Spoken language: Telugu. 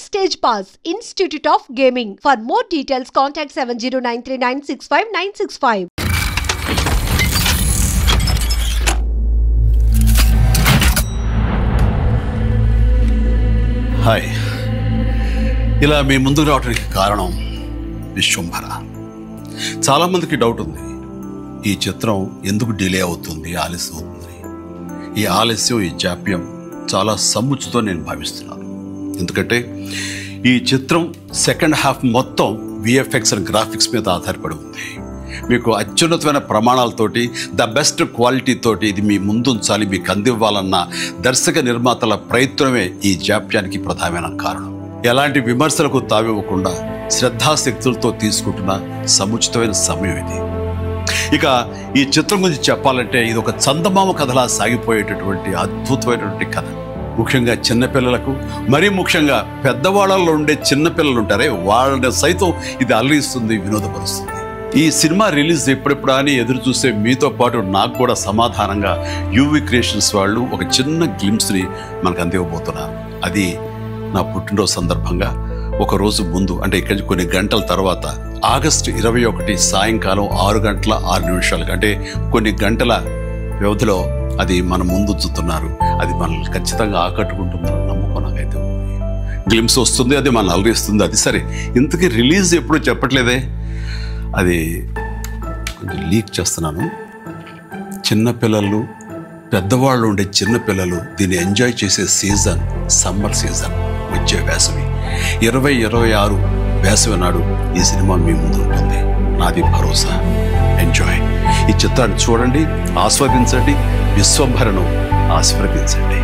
Backstage Pass, Institute of Gaming. For more details, contact 7093965965. Hi, ఇలా మీ ముందుకు రావడానికి కారణం విశ్వంభర. చాలామందికి డౌట్ ఉంది, ఈ చిత్రం ఎందుకు డిలే అవుతుంది, ఆలస్యం అవుతుంది. ఈ ఆలస్యం, ఈ జాప్యం చాలా సముచితో నేను భావిస్తున్నాను. ఎందుకంటే ఈ చిత్రం సెకండ్ హాఫ్ మొత్తం విఎఫ్ఎక్స్ అండ్ గ్రాఫిక్స్ మీద ఆధారపడి ఉంది. మీకు అత్యున్నతమైన ప్రమాణాలతోటి, ద బెస్ట్ క్వాలిటీతోటి ఇది మీ ముందుంచాలి, మీకు అందివ్వాలన్న దర్శక నిర్మాతల ప్రయత్నమే ఈ జాప్యానికి ప్రధానమైన కారణం. ఎలాంటి విమర్శలకు తావివ్వకుండా శ్రద్ధాశక్తులతో తీసుకుంటున్న సముచితమైన సమయం ఇది. ఇక ఈ చిత్రం గురించి చెప్పాలంటే ఇది ఒక చందమామ కథలా సాగిపోయేటటువంటి అద్భుతమైనటువంటి కథ. ముఖ్యంగా చిన్నపిల్లలకు, మరీ ముఖ్యంగా పెద్దవాళ్ళలో ఉండే చిన్నపిల్లలు ఉంటారే, వాళ్ళని సైతం ఇది అలరిస్తుంది, వినోదపరుస్తుంది. ఈ సినిమా రిలీజ్ ఎప్పుడెప్పుడా అని ఎదురు చూసే మీతో పాటు నాకు కూడా సమాధానంగా యూవి క్రియేషన్స్ వాళ్ళు ఒక చిన్న గ్లింప్స్ని మనకు అందివ్వబోతున్నారు. అది నా పుట్టినరోజు సందర్భంగా ఒక రోజు ముందు, అంటే ఇక్కడి కొన్ని గంటల తర్వాత, ఆగస్టు 21 సాయంకాలం 6:06 అంటే కొన్ని గంటల వ్యవధిలో అది మన ముందు చూస్తున్నారు. అది మనల్ని ఖచ్చితంగా ఆకట్టుకుంటుందని నమ్మకం నాకైతే ఉంది. గ్లింప్స్ వస్తుంది, అది మనల్ని అలరిస్తుంది. అది సరే, ఇంతకీ రిలీజ్ ఎప్పుడు చెప్పట్లేదే, అది కొంచెం లీక్ చేస్తున్నాను. చిన్నపిల్లలు, పెద్దవాళ్ళు ఉండే చిన్నపిల్లలు దీన్ని ఎంజాయ్ చేసే సీజన్ సమ్మర్ సీజన్, వచ్చే వేసవి 2026 వేసవి నాడు ఈ సినిమా మీ ముందు ఉంటుంది. నాది భరోసా. ఎంజాయ్. ఈ చిత్రాన్ని చూడండి, ఆస్వాదించండి, విశ్వంభరను ఆశీర్వదించండి.